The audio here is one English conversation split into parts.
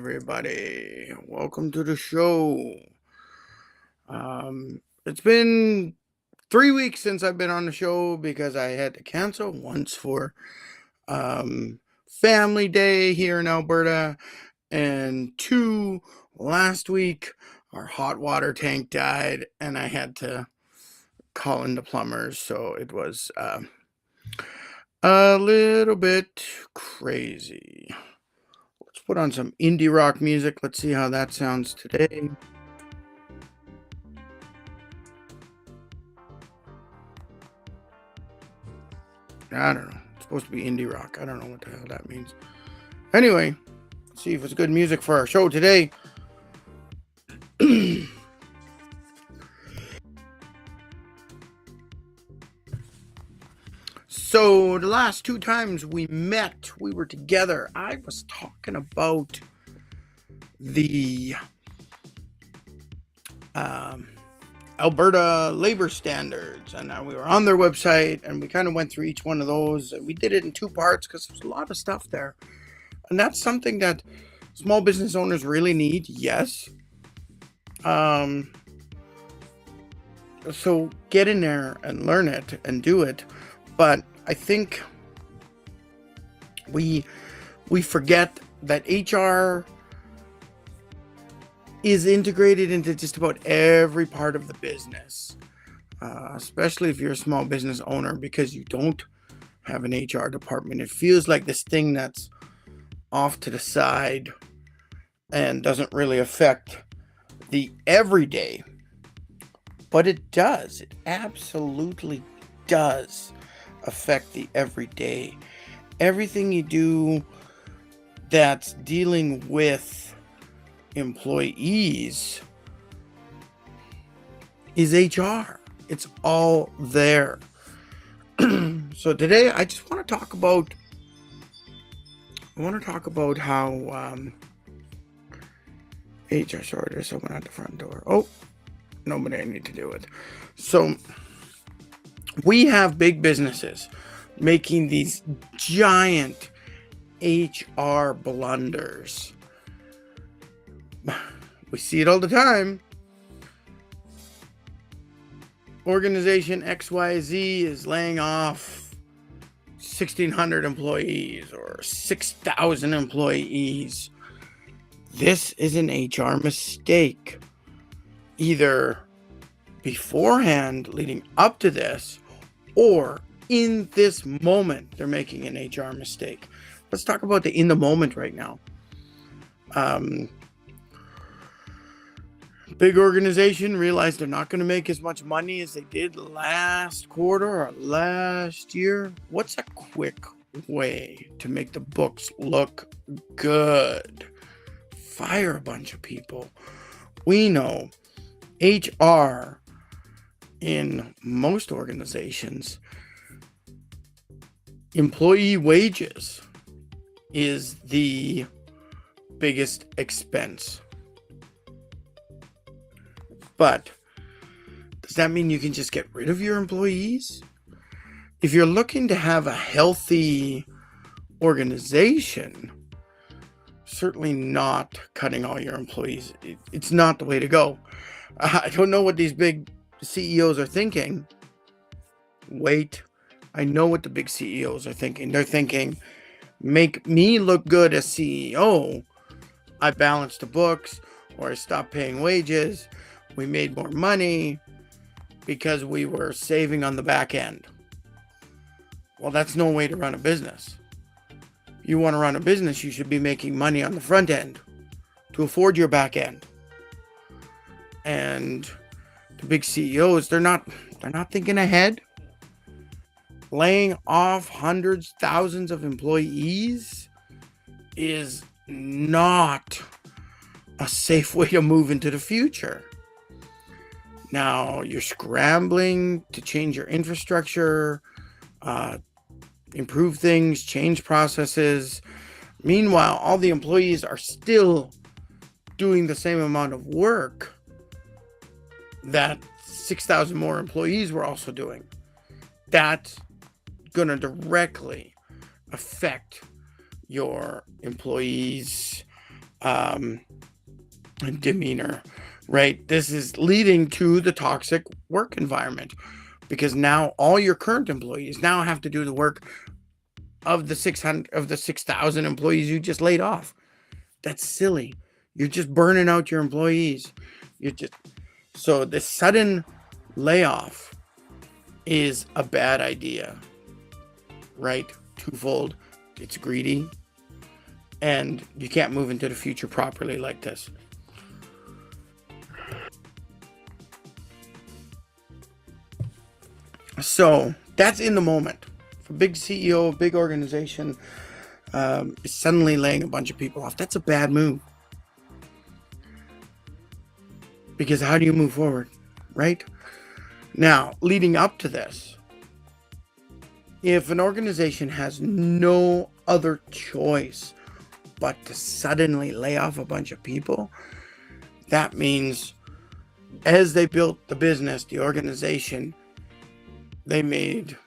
everybody. Welcome to the show. It's been 3 weeks since I've been on the show because I had to cancel once for family day here in Alberta, and two, last week our hot water tank died and I had to call in the plumbers, so it was a little bit crazy. Let's put on some indie rock music. Let's see how that sounds today. I don't know. It's supposed to be indie rock. I don't know what the hell that means. Anyway, let's see if it's good music for our show today. So the last two times we met, we were together. I was talking about the Alberta labor standards, and we were on their website, and we kind of went through each one of those, and we did it in two parts because there's a lot of stuff there, and that's something that small business owners really need. Yes. So get in there and learn it and do it. But I think we forget that HR is integrated into just about every part of the business, especially if you're a small business owner, because you don't have an HR department. It feels like this thing that's off to the side and doesn't really affect the everyday, but it does. It absolutely does affect the everyday. Everything you do that's dealing with employees is HR. It's all there. So today I just want to talk about how HR, sorry, there's someone at the front door. Oh, nobody I need to do it. So we have big businesses making these giant HR blunders. We see it all the time. Organization XYZ is laying off 1,600 employees or 6,000 employees. This is an HR mistake. Either beforehand, leading up to this, or in this moment, they're making an HR mistake. Let's talk about the in the moment right now. Big organization realized they're not going to make as much money as they did last quarter or last year. What's a quick way to make the books look good? Fire a bunch of people. We know HR in most organizations, employee wages is the biggest expense. But does that mean you can just get rid of your employees? If you're looking to have a healthy organization, certainly not cutting all your employees. It's not the way to go. I don't know what these big CEOs are thinking. Wait, I know what the big CEOs are thinking. They're thinking, make me look good as CEO. I balanced the books, or I stopped paying wages. We made more money because we were saving on the back end. Well, that's no way to run a business. If you want to run a business, you should be making money on the front end to afford your back end. And the big CEOs, they're not thinking ahead. Laying off hundreds, thousands of employees is not a safe way to move into the future. Now, you're scrambling to change your infrastructure, improve things, change processes. Meanwhile, all the employees are still doing the same amount of work that 6,000 more employees were also doing. That's going to directly affect your employees' um, demeanor, right? This is leading to the toxic work environment, because now all your current employees now have to do the work of the 6,000 employees you just laid off. That's silly. You're just burning out your employees. So the sudden layoff is a bad idea, right? Twofold. It's greedy, and you can't move into the future properly like this. So that's in the moment. If a big CEO, a big organization is suddenly laying a bunch of people off, that's a bad move. Because how do you move forward, right? Now, leading up to this, if an organization has no other choice but to suddenly lay off a bunch of people, that means as they built the business, the organization, they made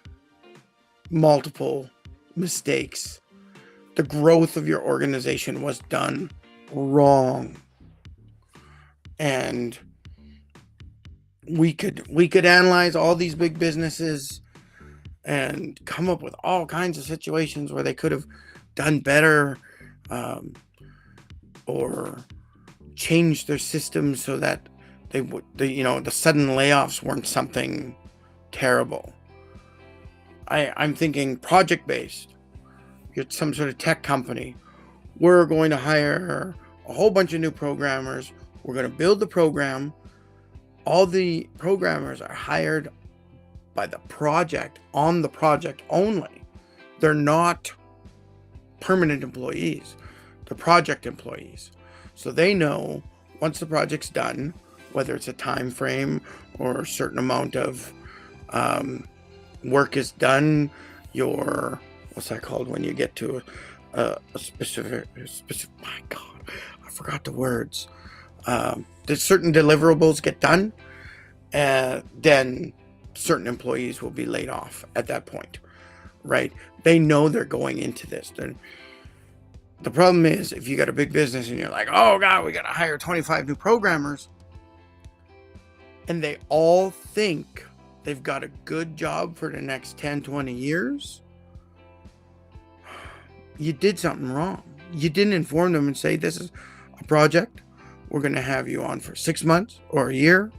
multiple mistakes. The growth of your organization was done wrong. And we could analyze all these big businesses and come up with all kinds of situations where they could have done better, or changed their systems so that the sudden layoffs weren't something terrible. I'm thinking project based. You're some sort of tech company. We're going to hire a whole bunch of new programmers. We're going to build the program. All the programmers are hired by the project, on the project only. They're not permanent employees. They're project employees. So they know once the project's done, whether it's a time frame or a certain amount of work is done, what's that called when you get to a specific, my God, I forgot the words. There's certain deliverables get done, then certain employees will be laid off at that point, right? They know they're going into this. The problem is, if you got a big business and you're like, oh God, we got to hire 25 new programmers, and they all think they've got a good job for the next 10, 20 years, you did something wrong. You didn't inform them and say, this is a project. We're going to have you on for 6 months or a year,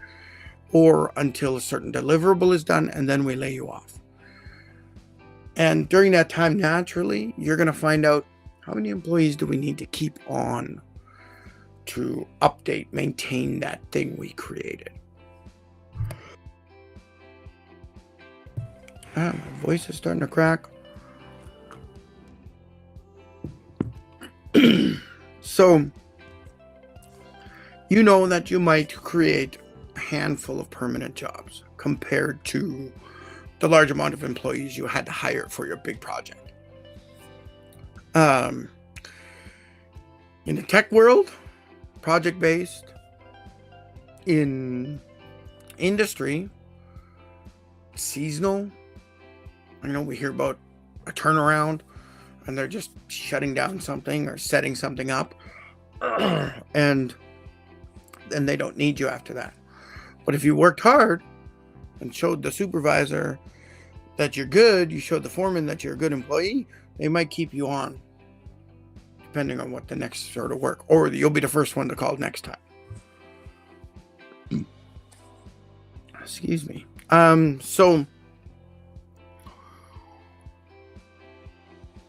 or until a certain deliverable is done, and then we lay you off. And during that time, naturally, you're going to find out, how many employees do we need to keep on to update, maintain that thing we created? My voice is starting to crack. So, you know that you might create a handful of permanent jobs compared to the large amount of employees you had to hire for your big project. In the tech world, project-based. In industry, seasonal. I know we hear about a turnaround and they're just shutting down something or setting something up, and then they don't need you after that. But if you worked hard and showed the supervisor that you're good, you showed the foreman that you're a good employee, they might keep you on, depending on what the next sort of work, or you'll be the first one to call next time. Excuse me. So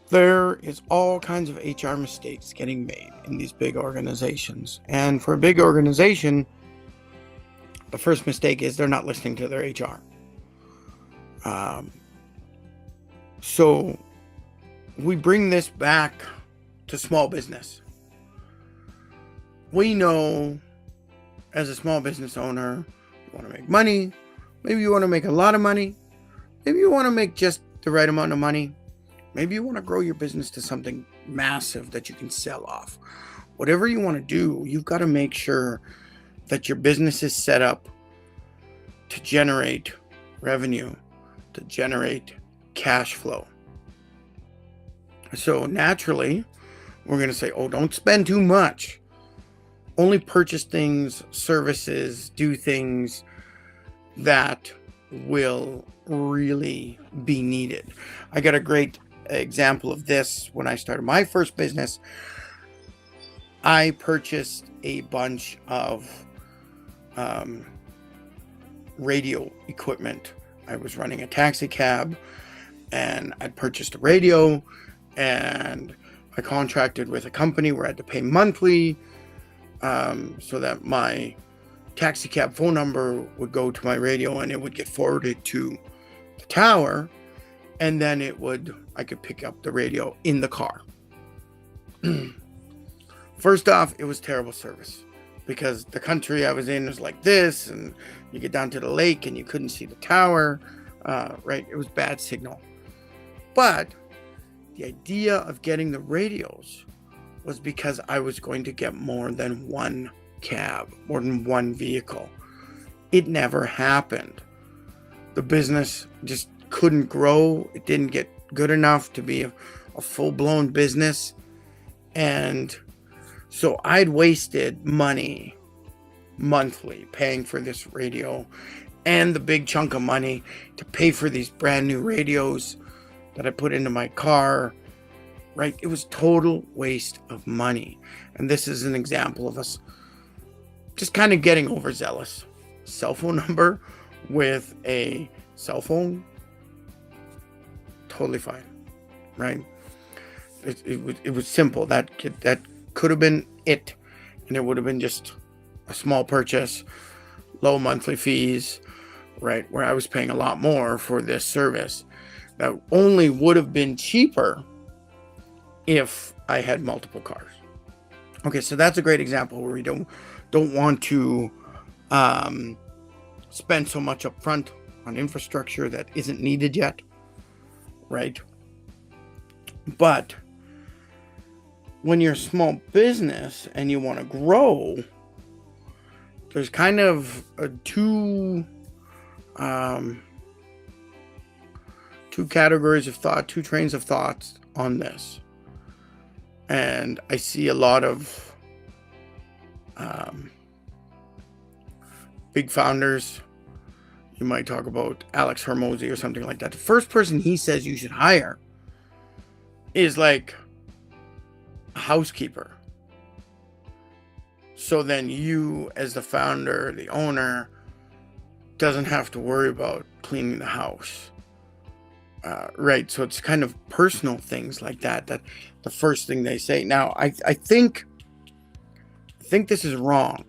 there is all kinds of HR mistakes getting made in these big organizations. And for a big organization, the first mistake is they're not listening to their HR. So we bring this back to small business. We know, as a small business owner, you want to make money. Maybe you want to make a lot of money. Maybe you want to make just the right amount of money. Maybe you want to grow your business to something massive that you can sell off. Whatever you want to do, you've got to make sure that your business is set up to generate revenue, to generate cash flow. So naturally, We're going to say, oh, don't spend too much. Only purchase things, services, do things that will really be needed. I got a great example of this when I started my first business. I purchased a bunch of radio equipment. I was running a taxi cab, and I purchased a radio, and I contracted with a company where I had to pay monthly, so that my taxi cab phone number would go to my radio and it would get forwarded to the tower, and then I could pick up the radio in the car. First off, it was terrible service because the country I was in was like this, and you get down to the lake and you couldn't see the tower, right? It was bad signal. But the idea of getting the radios was because I was going to get more than one cab, more than one vehicle. It never happened. The business just couldn't grow. It didn't get good enough to be a full-blown business. And so I'd wasted money monthly paying for this radio and the big chunk of money to pay for these brand new radios that I put into my car, right? It was total waste of money. And this is an example of us just kind of getting overzealous. Cell phone number with a cell phone, totally fine, right? It was simple. That could have been it, and it would have been just a small purchase, low monthly fees, right? Where I was paying a lot more for this service. That only would have been cheaper if I had multiple cars. Okay, so that's a great example where we don't want to spend so much up front on infrastructure that isn't needed yet, right? But when you're a small business and you want to grow, there's kind of two categories of thought, two trains of thoughts on this. And I see a lot of big founders. You might talk about Alex Hermosi or something like that. The first person he says you should hire is like a housekeeper. So then you, as the founder, the owner, doesn't have to worry about cleaning the house. Right, so it's kind of personal things like that the first thing they say. Now, I think this is wrong.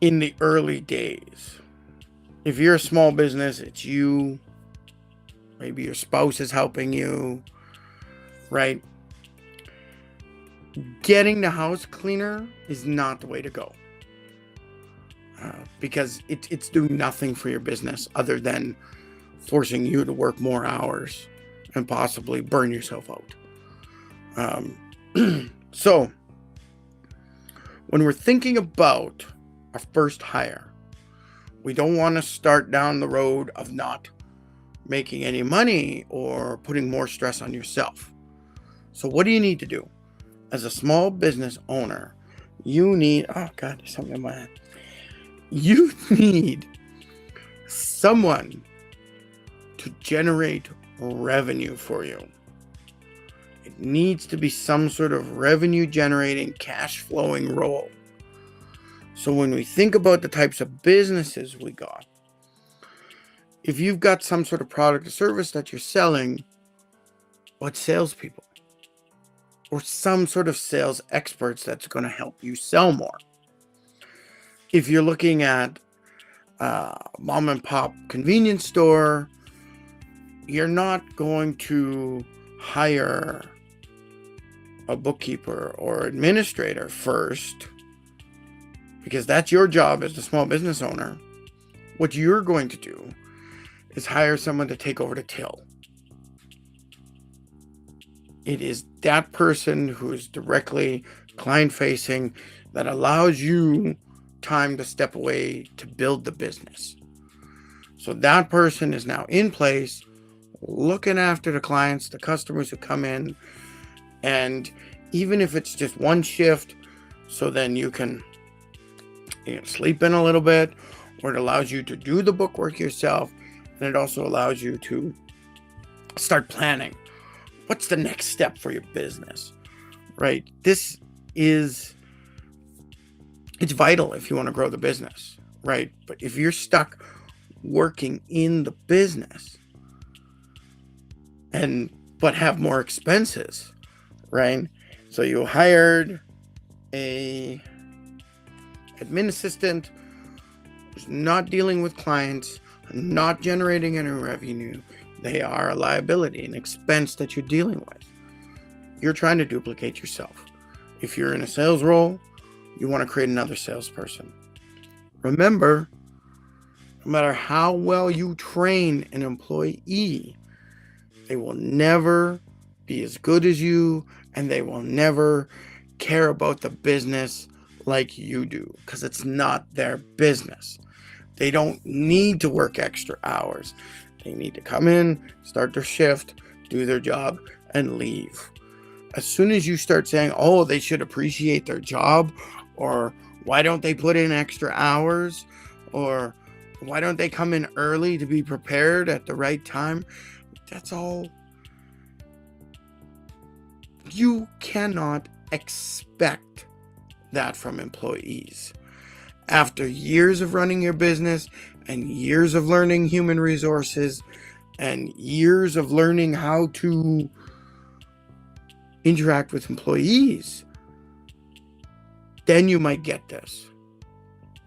In the early days, if you're a small business, it's you, maybe your spouse is helping you, right? Getting the house cleaner is not the way to go. Because it's doing nothing for your business other than forcing you to work more hours and possibly burn yourself out. So when we're thinking about our first hire, we don't want to start down the road of not making any money or putting more stress on yourself. So what do you need to do? As a small business owner, you need, oh God, there's something in my head. You need someone to generate revenue for you. It needs to be some sort of revenue generating, cash flowing role. So when we think about the types of businesses we got, if you've got some sort of product or service that you're selling, what salespeople? Or some sort of sales experts that's going to help you sell more. If you're looking at mom and pop convenience store, you're not going to hire a bookkeeper or administrator first, because that's your job as the small business owner. What you're going to do is hire someone to take over the till. It is that person who is directly client facing that allows you time to step away to build the business. So that person is now in place looking after the clients, the customers who come in, and even if it's just one shift, so then you can sleep in a little bit, or it allows you to do the bookwork yourself, and it also allows you to start planning. What's the next step for your business, right? It's vital if you want to grow the business, right? But if you're stuck working in the business but have more expenses, right? So you hired a admin assistant who's not dealing with clients, not generating any revenue. They are a liability, an expense that you're dealing with. You're trying to duplicate yourself. If you're in a sales role, you want to create another salesperson. Remember, no matter how well you train an employee, they will never be as good as you, and they will never care about the business like you do, because it's not their business. They don't need to work extra hours. They need to come in, start their shift, do their job, and leave. As soon as you start saying, oh, they should appreciate their job, or why don't they put in extra hours, or why don't they come in early to be prepared at the right time, that's all. You cannot expect that from employees. After years of running your business and years of learning human resources and years of learning how to interact with employees, then you might get this.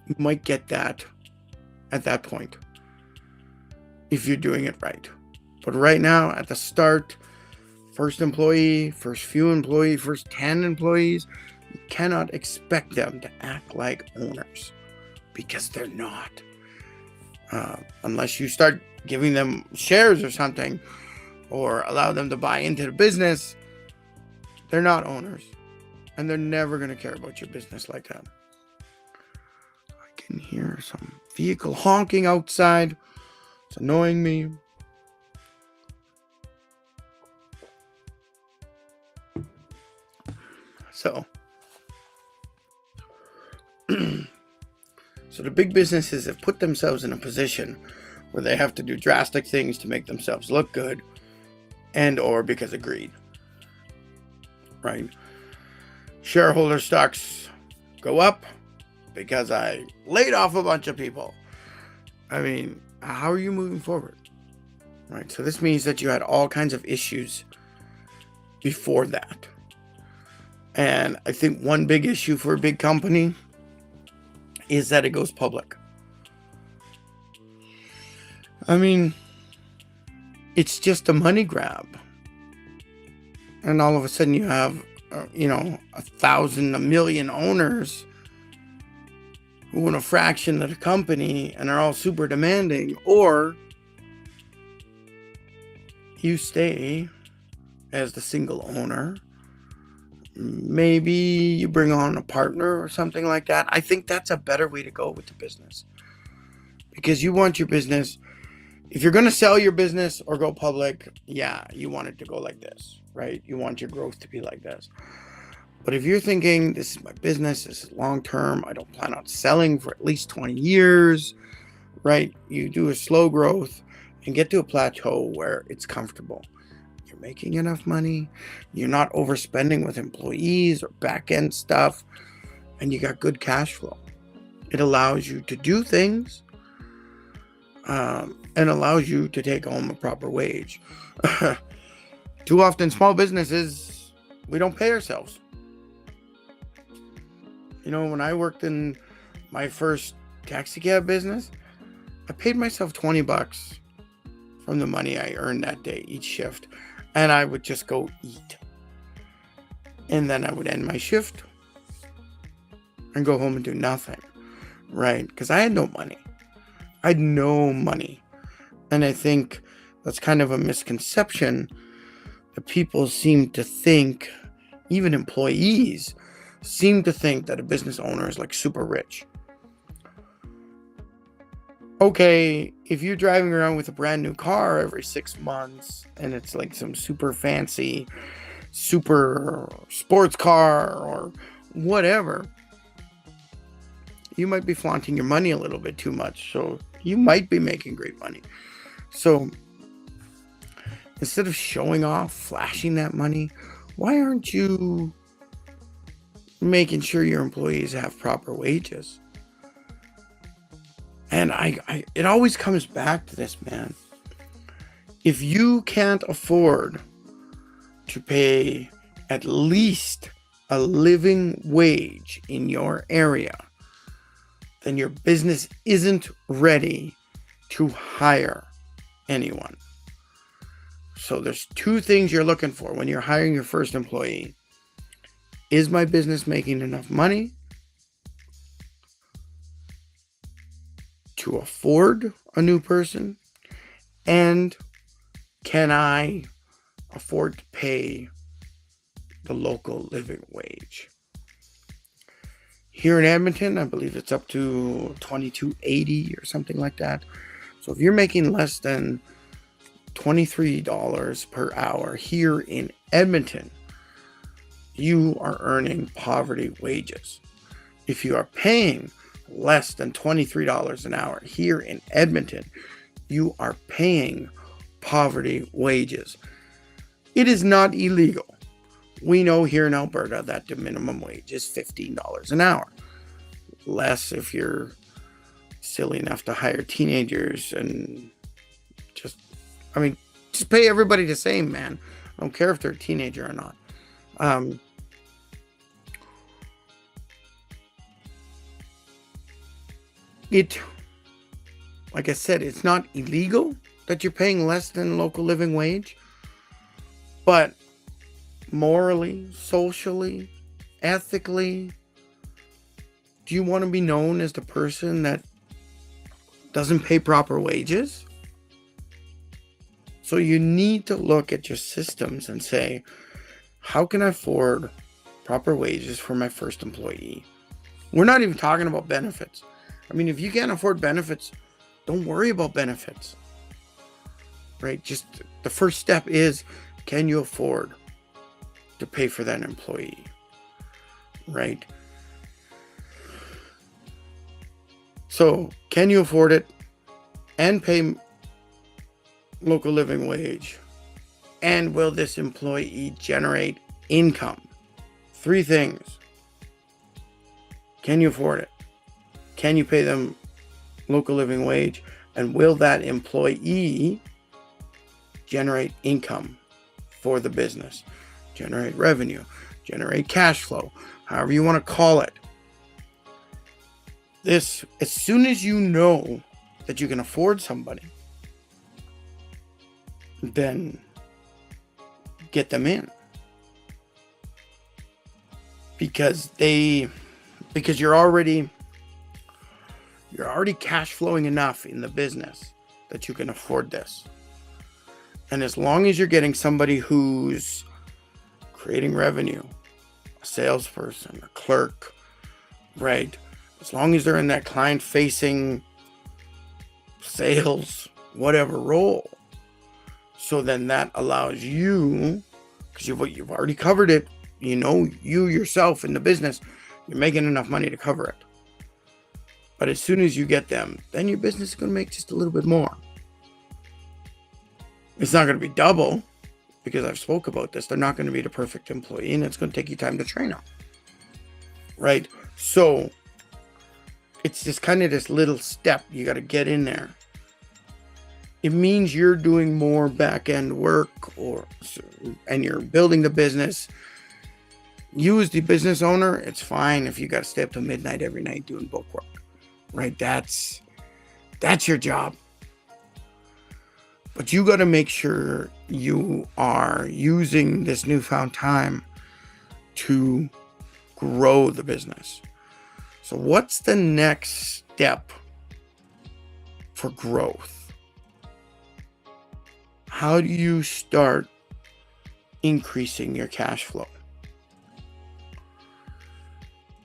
You might get that at that point if you're doing it right. But right now, at the start, first employee, first few employees, first 10 employees, you cannot expect them to act like owners, because they're not. Unless you start giving them shares or something, or allow them to buy into the business, they're not owners, and they're never going to care about your business like that. I can hear some vehicle honking outside. It's annoying me. So the big businesses have put themselves in a position where they have to do drastic things to make themselves look good, and or because of greed, right? Shareholder stocks go up because I laid off a bunch of people. I mean, how are you moving forward, right? So this means that you had all kinds of issues before that. And I think one big issue for a big company is that it goes public. I mean, it's just a money grab. And all of a sudden you have, 1,000, 1 million owners who own a fraction of the company and are all super demanding. Or you stay as the single owner. Maybe you bring on a partner or something like that. I think that's a better way to go with the business, because you want your business, if you're going to sell your business or go public, you want it to go like this, right? You want your growth to be like this. But if you're thinking, this is my business, this is long term, I don't plan on selling for at least 20 years, right? You do a slow growth and get to a plateau where it's comfortable. You're making enough money, you're not overspending with employees or back end stuff, and you got good cash flow. It allows you to do things and allows you to take home a proper wage. Too often, small businesses, we don't pay ourselves. When I worked in my first taxi cab business, I paid myself $20 from the money I earned that day, each shift. And I would just go eat. And then I would end my shift and go home and do nothing, right? Because I had no money. And I think that's kind of a misconception that people seem to think, even employees seem to think, that a business owner is like super rich. Okay, if you're driving around with a brand new car every 6 months and it's like some super fancy, super sports car or whatever, you might be flaunting your money a little bit too much. So you might be making great money. So instead of showing off, flashing that money, why aren't you making sure your employees have proper wages? And it always comes back to this, man. If you can't afford to pay at least a living wage in your area, then your business isn't ready to hire anyone. So there's two things you're looking for when you're hiring your first employee. Is my business making enough money to afford a new person? And can I afford to pay the local living wage? Here in Edmonton, I believe it's up to $22.80 or something like that. So if you're making less than $23 per hour here in Edmonton, you are earning poverty wages. If you are paying less than $23 an hour here in Edmonton, you are paying poverty wages. It is not illegal. We know here in Alberta that the minimum wage is $15 an hour. Less if you're silly enough to hire teenagers and just pay everybody the same, man. I don't care if they're a teenager or not. Like I said, it's not illegal that you're paying less than local living wage, but morally, socially, ethically, do you want to be known as the person that doesn't pay proper wages? So you need to look at your systems and say, how can I afford proper wages for my first employee? We're not even talking about benefits. If you can't afford benefits, don't worry about benefits, right? Just the first step is, can you afford to pay for that employee, right? So can you afford it and pay local living wage? And will this employee generate income? 3 things. Can you afford it? Can you pay them local living wage? And will that employee generate income for the business? Generate revenue, generate cash flow, however you want to call it. This, as soon as you know that you can afford somebody, then get them in. Because you're already cash flowing enough in the business that you can afford this. And as long as you're getting somebody who's creating revenue, a salesperson, a clerk, right? As long as they're in that client-facing sales, whatever role. So then that allows you, because you've already covered it, you yourself in the business, you're making enough money to cover it. But as soon as you get them, then your business is going to make just a little bit more. It's not going to be double, because I've spoke about this. They're not going to be the perfect employee, and it's going to take you time to train them. Right? So it's just kind of this little step you got to get in there. It means you're doing more back-end work, and you're building the business. You as the business owner, it's fine if you got to stay up till midnight every night doing book work. Right? That's your job. But you got to make sure you are using this newfound time to grow the business. So what's the next step for growth? How do you start increasing your cash flow?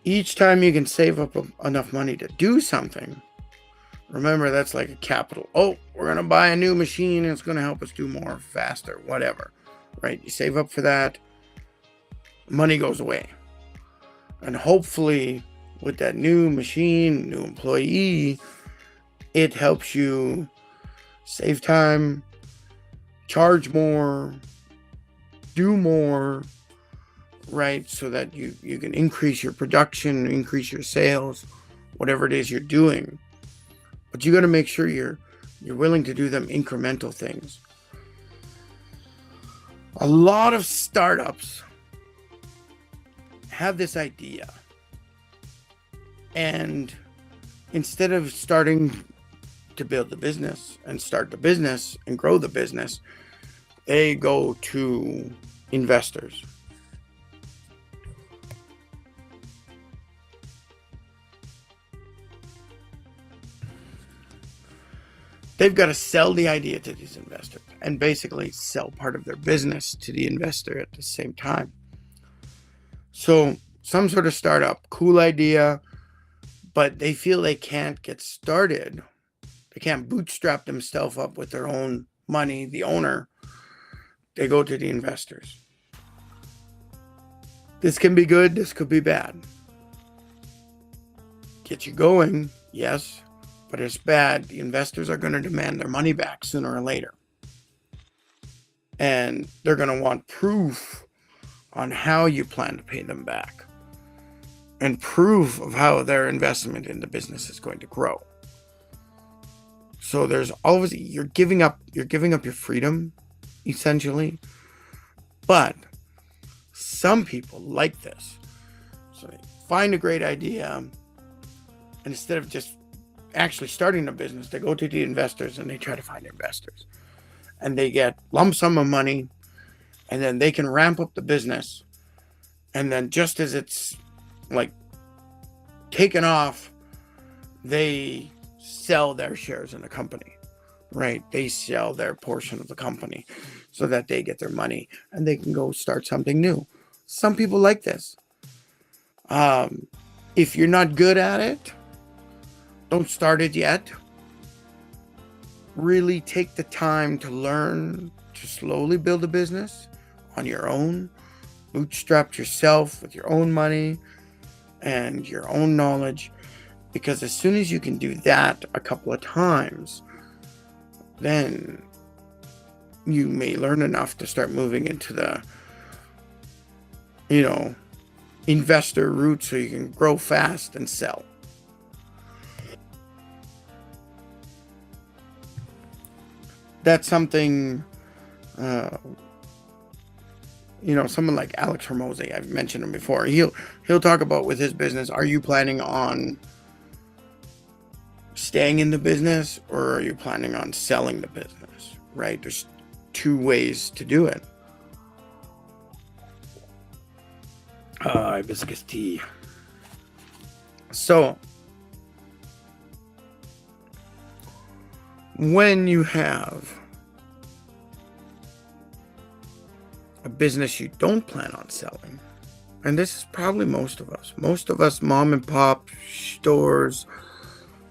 Each time you can save up enough money to do something, Remember, that's like a capital. Oh, we're going to buy a new machine and it's going to help us do more faster, whatever, right? You save up for that, money goes away. And hopefully with that new machine, new employee, it helps you save time, charge more, do more, right? So that you can increase your production, increase your sales, whatever it is you're doing. But you got to make sure you're willing to do them incremental things. A lot of startups have this idea, and instead of starting to build the business and start the business and grow the business, they go to investors. They've got to sell the idea to these investors and basically sell part of their business to the investor at the same time. So some sort of startup, cool idea, but they feel they can't get started. They can't bootstrap themselves up with their own money, the owner. They go to the investors. This can be good, this could be bad. Get you going, yes, but it's bad. The investors are going to demand their money back sooner or later. And they're going to want proof on how you plan to pay them back, and proof of how their investment in the business is going to grow. So there's always, you're giving up your freedom, essentially. But some people like this. So they find a great idea, and instead of just actually starting a business, they go to the investors and they try to find investors. And they get lump sum of money, and then they can ramp up the business. And then just as it's like taken off, they sell their shares in the company, right? They sell their portion of the company so that they get their money and they can go start something new. Some people like this. If you're not good at it, don't start it yet. Really take the time to learn to slowly build a business on your own. Bootstrap yourself with your own money and your own knowledge. Because as soon as you can do that a couple of times, then you may learn enough to start moving into the, investor route so you can grow fast and sell. That's something, someone like Alex Hormozy, I've mentioned him before. He'll talk about with his business, are you planning on staying in the business or are you planning on selling the business, right? There's two ways to do it. Hibiscus tea. So when you have a business you don't plan on selling, and this is probably most of us mom and pop stores,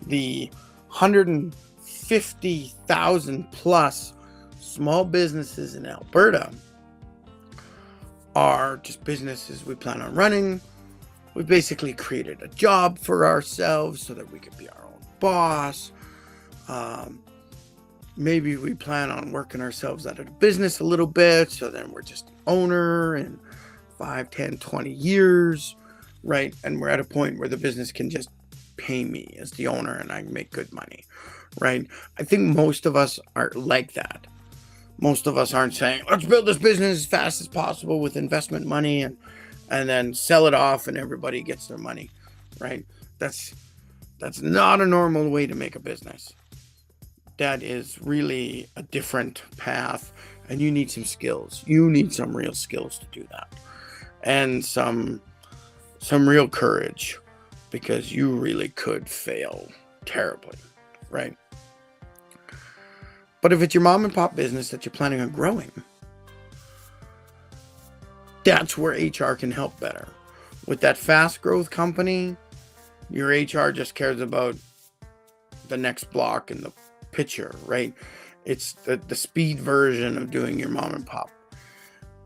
the 150,000 plus small businesses in Alberta are just businesses we plan on running. We basically created a job for ourselves so that we could be our own boss. Maybe we plan on working ourselves out of the business a little bit, so then we're just the owner in 5, 10, 20 years, right? And we're at a point where the business can just pay me as the owner and I can make good money, right? I think most of us are like that. Most of us aren't saying, let's build this business as fast as possible with investment money and then sell it off and everybody gets their money, right? That's not a normal way to make a business. That is really a different path, and you need some skills. You need some real skills to do that, and some real courage, because you really could fail terribly, right? But if it's your mom and pop business that you're planning on growing, that's where HR can help better. With that fast growth company, your HR just cares about the next block in the picture, right? It's the speed version of doing your mom and pop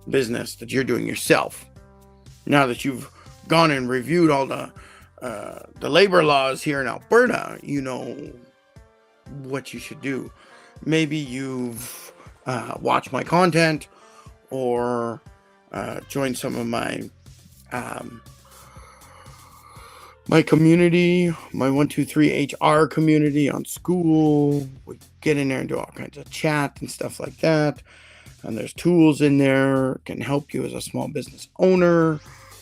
business that you're doing yourself. Now that you've gone and reviewed all the labor laws here in Alberta, you know what you should do. Maybe you've watched my content or joined some of my my community, my 123HR community on school. We get in there and do all kinds of chat and stuff like that. And there's tools in there can help you as a small business owner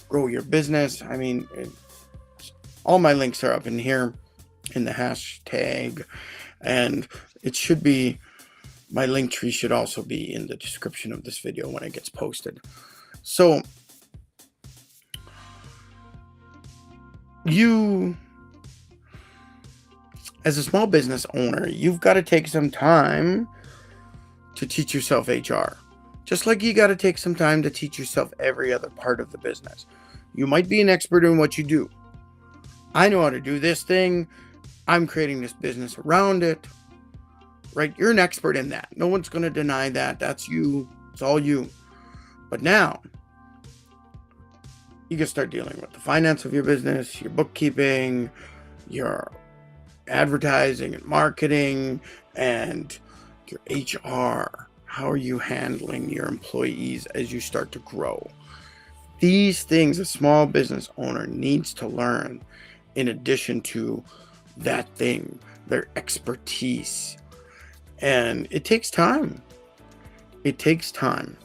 grow your business. I mean, all my links are up in here in the hashtag, and it should be, my link tree should also be in the description of this video when it gets posted. So you, as a small business owner, you've got to take some time to teach yourself HR. Just like you got to take some time to teach yourself every other part of the business. You might be an expert in what you do. I know how to do this thing. I'm creating this business around it. Right? You're an expert in that. No one's going to deny that. That's you. It's all you. But now, you can start dealing with the finance of your business, your bookkeeping, your advertising and marketing, and your HR. How are you handling your employees as you start to grow? These things a small business owner needs to learn in addition to that thing, their expertise. And it takes time. It takes time.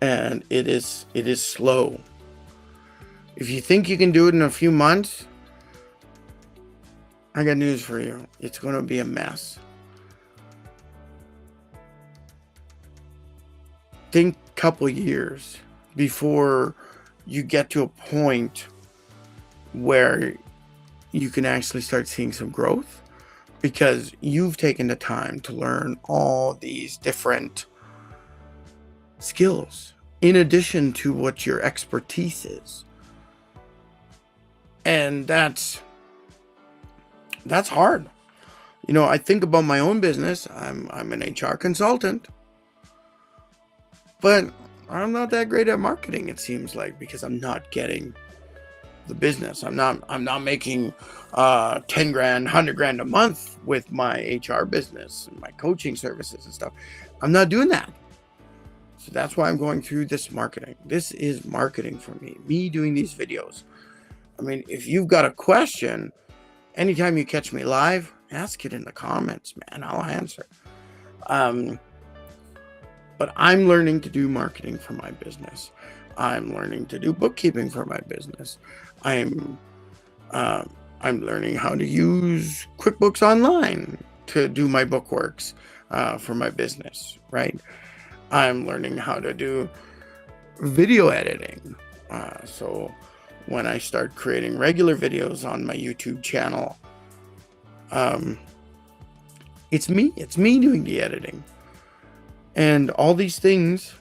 And it is slow. If you think you can do it in a few months, I got news for you. It's going to be a mess. Think a couple years before you get to a point where you can actually start seeing some growth, because you've taken the time to learn all these different skills in addition to what your expertise is. And that's hard. You know, I think about my own business. I'm an HR consultant, but I'm not that great at marketing, it seems like, because I'm not getting the business. I'm not making 10 grand, 100 grand a month with my HR business and my coaching services and stuff. I'm not doing that. So that's why I'm going through this marketing. This is marketing for me doing these videos. I mean, if you've got a question, anytime you catch me live, ask it in the comments, man. I'll answer. But I'm learning to do marketing for my business. I'm learning to do bookkeeping for my business. I'm learning how to use QuickBooks Online to do my bookworks for my business, right? I'm learning how to do video editing. So when I start creating regular videos on my YouTube channel, it's me doing the editing. And all these things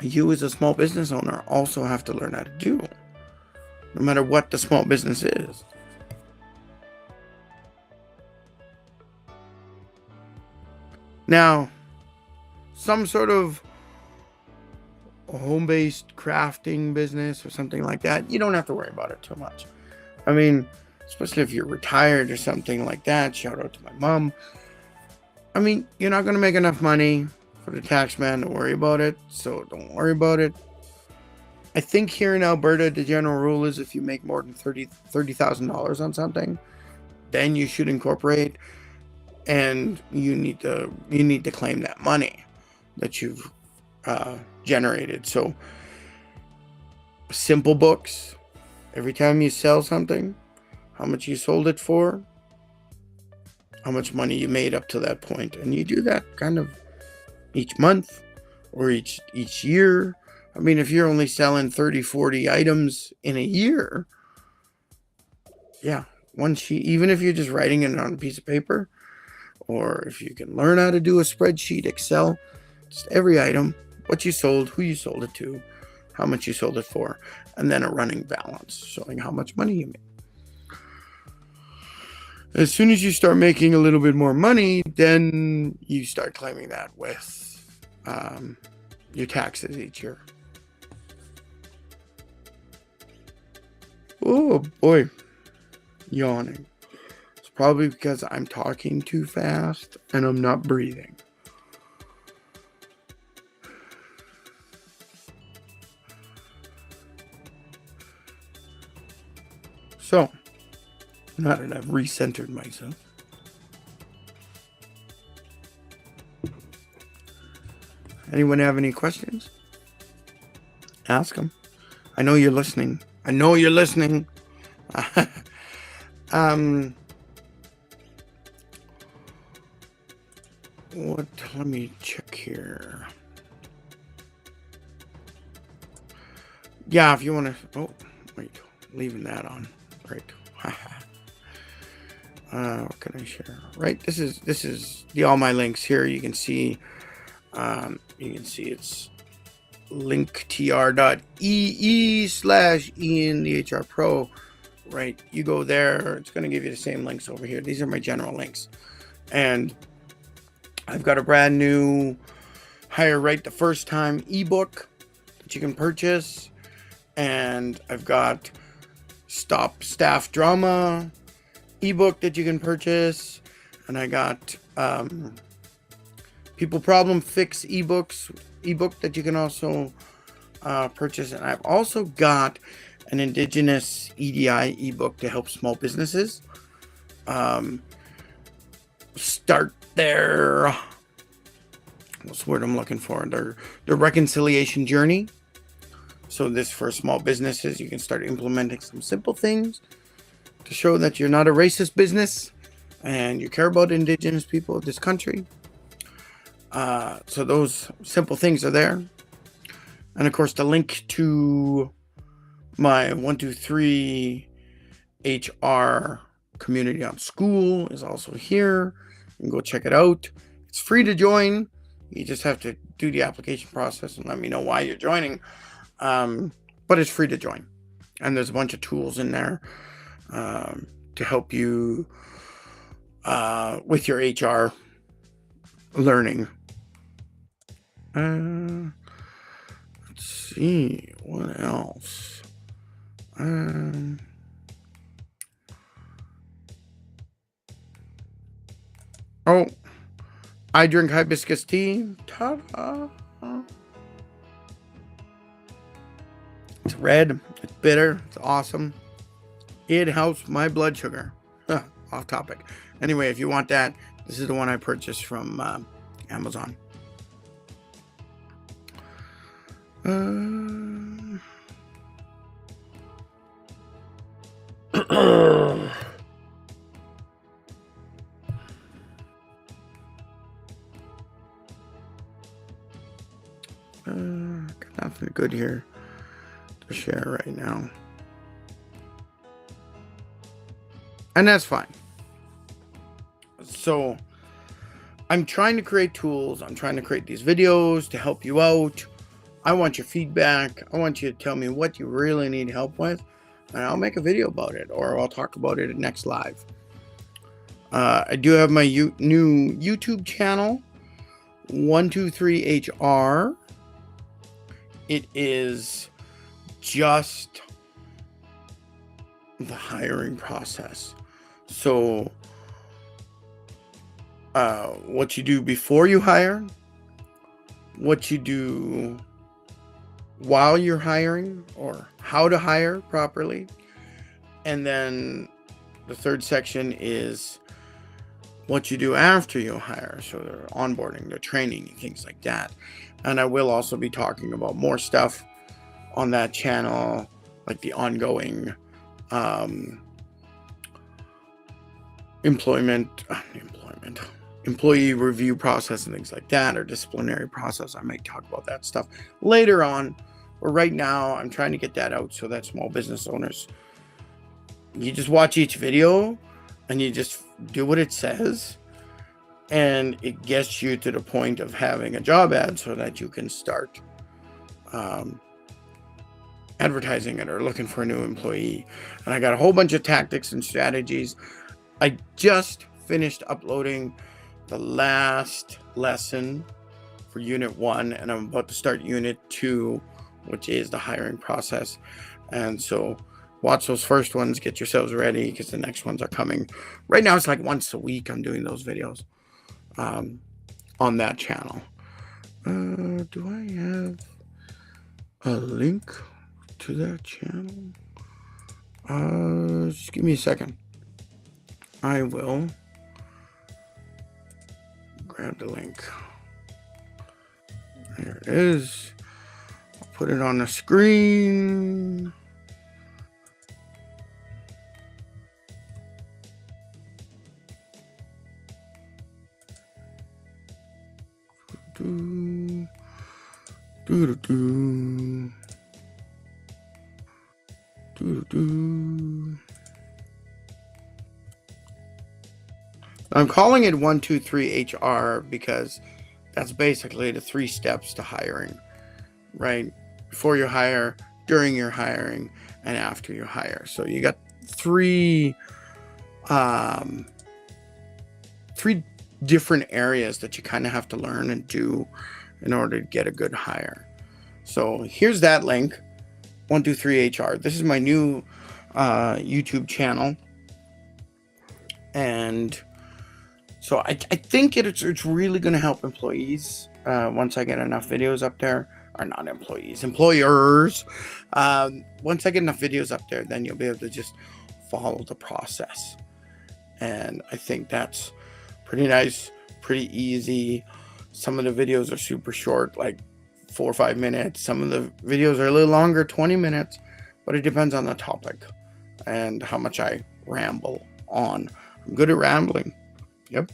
you as a small business owner also have to learn how to do, no matter what the small business is. Now, some sort of home-based crafting business or something like that, you don't have to worry about it too much. I mean, especially if you're retired or something like that. Shout out to my mom. I mean, you're not going to make enough money for the tax man to worry about it, so don't worry about it. I think here in Alberta, the general rule is if you make more than $30,000 on something, then you should incorporate, and you need to claim that money that you've generated. So simple books, every time you sell something, how much you sold it for, how much money you made up to that point, and you do that kind of each month or each year. I mean, if you're only selling 30-40 items in a year, yeah, one sheet, even if you're just writing it on a piece of paper, or if you can learn how to do a spreadsheet, Excel, just every item, what you sold, who you sold it to, how much you sold it for, and then a running balance showing how much money you made. As soon as you start making a little bit more money, then you start claiming that with your taxes each year. Oh boy, yawning. It's probably because I'm talking too fast and I'm not breathing. So, now that I've recentered myself, anyone have any questions? Ask them. I know you're listening. I know you're listening. Let me check here. Yeah, if you want to. Oh, wait. Leaving that on. Right. What can I share? Right. This is all my links here. You can see. It's linktr.ee/IanTheHRPro. Right. You go there. It's going to give you the same links over here. These are my general links, and I've got a brand new Hire Right the First Time ebook that you can purchase, and I've got Stop Staff Drama ebook that you can purchase, and I got People Problem Fix ebook that you can also purchase, and I've also got an Indigenous EDI ebook to help small businesses start their, what's the word I'm looking for, their reconciliation journey. So this, for small businesses, you can start implementing some simple things to show that you're not a racist business and you care about Indigenous people of this country. So those simple things are there. And of course, the link to my 123 HR community on school is also here. You can go check it out. It's free to join. You just have to do the application process and let me know why you're joining. But it's free to join. And there's a bunch of tools in there to help you with your HR learning. Let's see, what else? Oh, I drink hibiscus tea. Ta-da! It's red, it's bitter, it's awesome. It helps my blood sugar. Off topic. Anyway, if you want that, this is the one I purchased from Amazon. Got nothing good here to share right now. And that's fine. So I'm trying to create tools. I'm trying to create these videos to help you out. I want your feedback. I want you to tell me what you really need help with, and I'll make a video about it, or I'll talk about it at next live. I do have my new YouTube channel, 123HR. It is just the hiring process. So what you do before you hire, what you do while you're hiring, or how to hire properly. And then the third section is what you do after you hire. So the onboarding, the training, and things like that. And I will also be talking about more stuff on that channel, like the ongoing employee review process and things like that, or disciplinary process. I might talk about that stuff later on, but right now I'm trying to get that out so that small business owners, you just watch each video and you just do what it says, and it gets you to the point of having a job ad so that you can start advertising it or looking for a new employee. And I got a whole bunch of tactics and strategies I just finished uploading the last lesson for Unit 1, and I'm about to start Unit 2, which is the hiring process. And so watch those first ones, get yourselves ready, because the next ones are coming. Right now, it's like once a week I'm doing those videos on that channel. Do I have a link to that channel? Just give me a second. I will grab the link. There it is. I'll put it on the screen. I'm calling it 123 HR because that's basically the 3 steps to hiring, right? Before you hire, during your hiring, and after you hire. So you got 3 different areas that you kind of have to learn and do in order to get a good hire. So here's that link, 123 HR. This is my new YouTube channel, and so I think it's really going to help employees once I get enough videos up there. Or not employees, employers. Once I get enough videos up there, then you'll be able to just follow the process. And I think that's pretty nice, pretty easy. Some of the videos are super short, like 4 or 5 minutes. Some of the videos are a little longer, 20 minutes, but it depends on the topic and how much I ramble on. I'm good at rambling. Yep.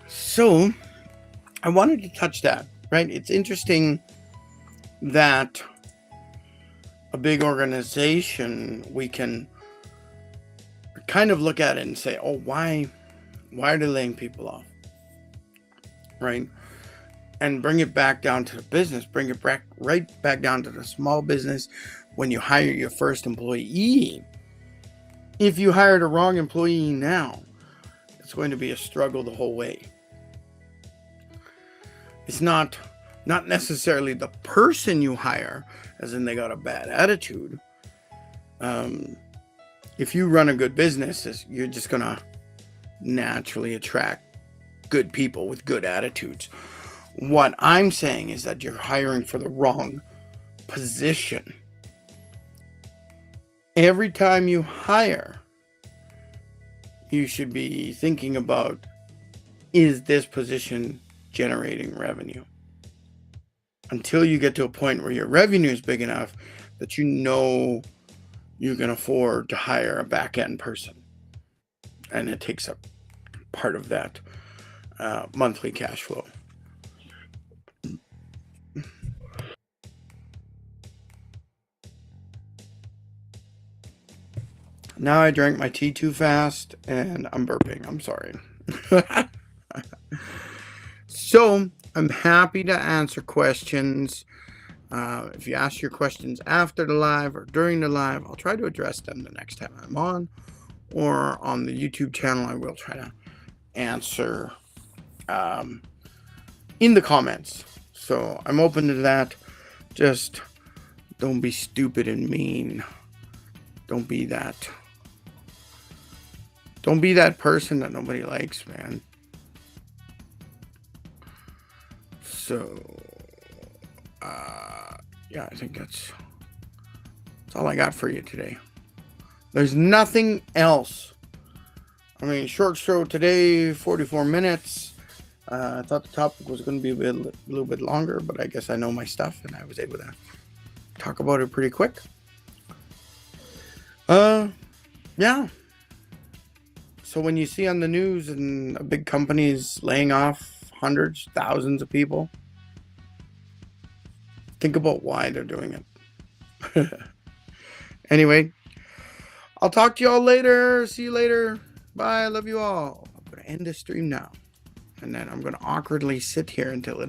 So I wanted to touch that, right? It's interesting that a big organization, we can kind of look at it and say, oh, why are they laying people off, right? And bring it back down to the business, bring it back right back down to the small business. When you hire your first employee, if you hire the wrong employee now, it's going to be a struggle the whole way. It's not necessarily the person you hire, as in they got a bad attitude. If you run a good business, you're just going to naturally attract good people with good attitudes. What I'm saying is that you're hiring for the wrong position. Every time you hire, you should be thinking about, is this position generating revenue? Until you get to a point where your revenue is big enough that you know you can afford to hire a back-end person, and it takes up part of that monthly cash flow. Now I drank my tea too fast and I'm burping. I'm sorry. So I'm happy to answer questions. If you ask your questions after the live or during the live, I'll try to address them the next time I'm on, or on the YouTube channel. I will try to answer in the comments. So I'm open to that. Just don't be stupid and mean. Don't be that person that nobody likes, man. So yeah, I think that's all I got for you today. There's nothing else. I mean, short show today, 44 minutes. I thought the topic was going to be a little bit longer, but I guess I know my stuff and I was able to talk about it pretty quick. Yeah. So when you see on the news and big companies laying off hundreds, thousands of people, think about why they're doing it. Anyway, I'll talk to you all later. See you later. Bye. I love you all. I'm going to end this stream now. And then I'm going to awkwardly sit here until it